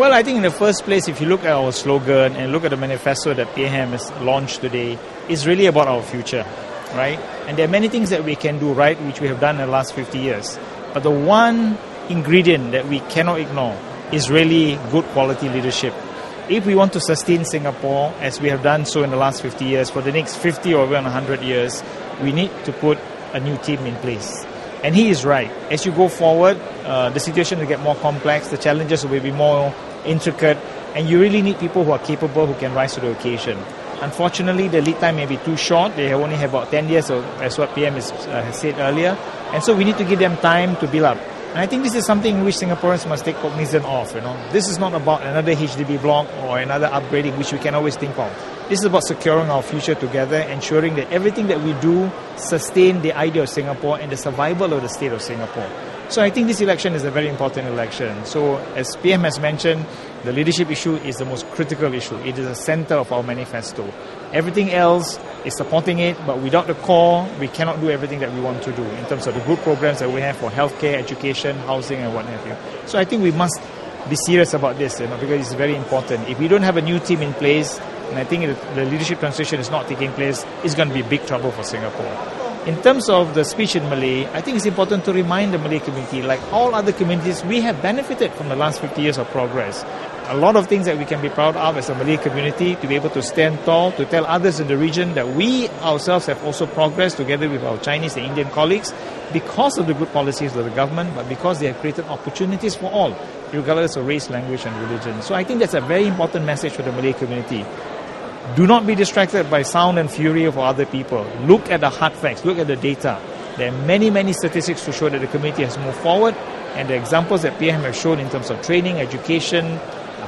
Well, I think in the first place, if you look at our slogan and look at the manifesto that PAM has launched today, it's really about our future, right? And there are many things that we can do right, which we have done in the last 50 years. But the one ingredient that we cannot ignore is really good quality leadership. If we want to sustain Singapore, as we have done so in the last 50 years, for the next 50 or even 100 years, we need to put a new team in place. And he is right. As you go forward, the situation will get more complex, the challenges will be more intricate, and you really need people who are capable, who can rise to the occasion. Unfortunately, the lead time may be too short. They only have about 10 years, as what PM has said earlier. And so we need to give them time to build up. And I think this is something which Singaporeans must take cognizance of. This is not about another HDB block or another upgrading, which we can always think of. This is about securing our future together, ensuring that everything that we do sustain the idea of Singapore and the survival of the state of Singapore. So I think this election is a very important election. So as PM has mentioned, the leadership issue is the most critical issue. It is the center of our manifesto. Everything else is supporting it, but without the core, we cannot do everything that we want to do in terms of the good programs that we have for healthcare, education, housing, and what have you. So I think we must be serious about this, because it's very important. If we don't have a new team in place, and I think the leadership transition is not taking place, it's going to be big trouble for Singapore. In terms of the speech in Malay, I think it's important to remind the Malay community, like all other communities, we have benefited from the last 50 years of progress. A lot of things that we can be proud of as a Malay community, to be able to stand tall, to tell others in the region that we ourselves have also progressed together with our Chinese and Indian colleagues because of the good policies of the government, but because they have created opportunities for all, regardless of race, language and religion. So I think that's a very important message for the Malay community. Do not be distracted by sound and fury of other people. Look at the hard facts, look at the data. There are many, many statistics to show that the community has moved forward, and the examples that PM have shown in terms of training, education,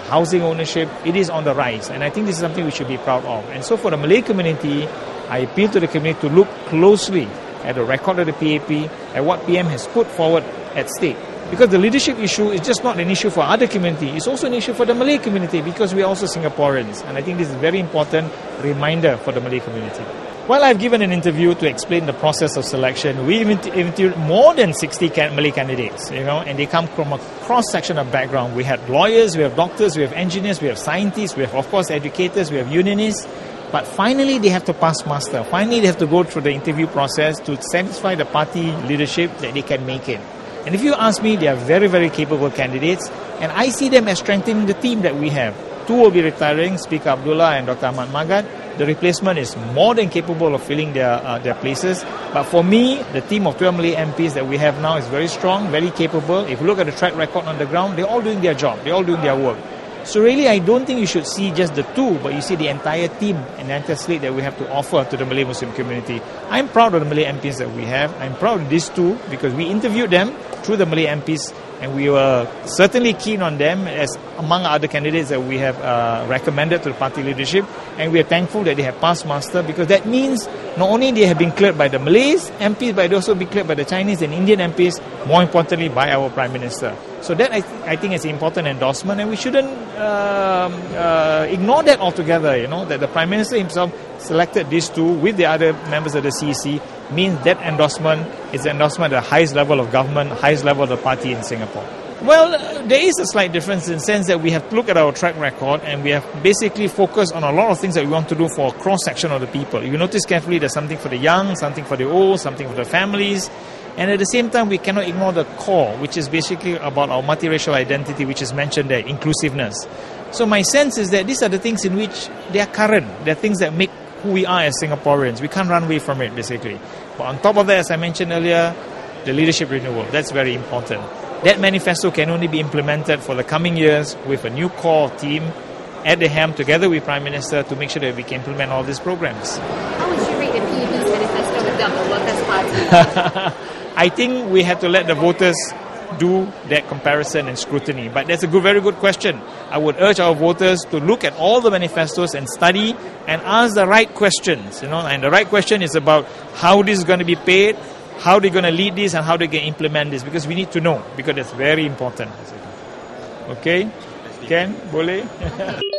housing ownership, it is on the rise. And I think this is something we should be proud of. And so for the Malay community, I appeal to the community to look closely at the record of the PAP, at what PM has put forward at stake. Because the leadership issue is just not an issue for other community, it's also an issue for the Malay community, because we are also Singaporeans. And I think this is a very important reminder for the Malay community. While I've given an interview to explain the process of selection, we interviewed more than 60 Malay candidates, and they come from a cross-section of background. We had lawyers, we have doctors, we have engineers, we have scientists, we have, of course, educators, we have unionists. But finally, they have to pass muster. Finally, they have to go through the interview process to satisfy the party leadership that they can make it. And if you ask me, they are very, very capable candidates, and I see them as strengthening the team that we have. 2 will be retiring, Speaker Abdullah and Dr. Ahmad Magad. The replacement is more than capable of filling their places. But for me, the team of 12 Malay MPs that we have now is very strong, very capable. If you look at the track record on the ground, they're all doing their job, they're all doing their work. So really, I don't think you should see just the 2, but you see the entire team and the entire slate that we have to offer to the Malay Muslim community. I'm proud of the Malay MPs that we have. I'm proud of these 2 because we interviewed them through the Malay MPs, and we were certainly keen on them as among other candidates that we have recommended to the party leadership, and we are thankful that they have passed muster, because that means not only they have been cleared by the Malays MPs, but they also be cleared by the Chinese and Indian MPs, more importantly by our Prime Minister. So that I think is an important endorsement, and we shouldn't ignore that altogether, that the Prime Minister himself selected these 2 with the other members of the CEC, means that endorsement is the endorsement at the highest level of government, highest level of the party in Singapore. Well, there is a slight difference in the sense that we have to look at our track record, and we have basically focused on a lot of things that we want to do for a cross-section of the people. If you notice carefully, there's something for the young, something for the old, something for the families. And at the same time, we cannot ignore the core, which is basically about our multiracial identity, which is mentioned there, inclusiveness. So my sense is that these are the things in which they are current. They're things that make who we are as Singaporeans. We can't run away from it, basically. But on top of that, as I mentioned earlier, the leadership renewal. That's very important. That manifesto can only be implemented for the coming years with a new core team at the helm, together with Prime Minister, to make sure that we can implement all these programs. How would you rate the PAP's manifesto without the Workers' Party? I think we have to let the voters do that comparison and scrutiny. But that's a very good question. I would urge our voters to look at all the manifestos and study and ask the right questions. And the right question is about how this is going to be paid, how they're going to lead this, and how they can implement this. Because we need to know, because that's very important. Okay? Ken, boleh?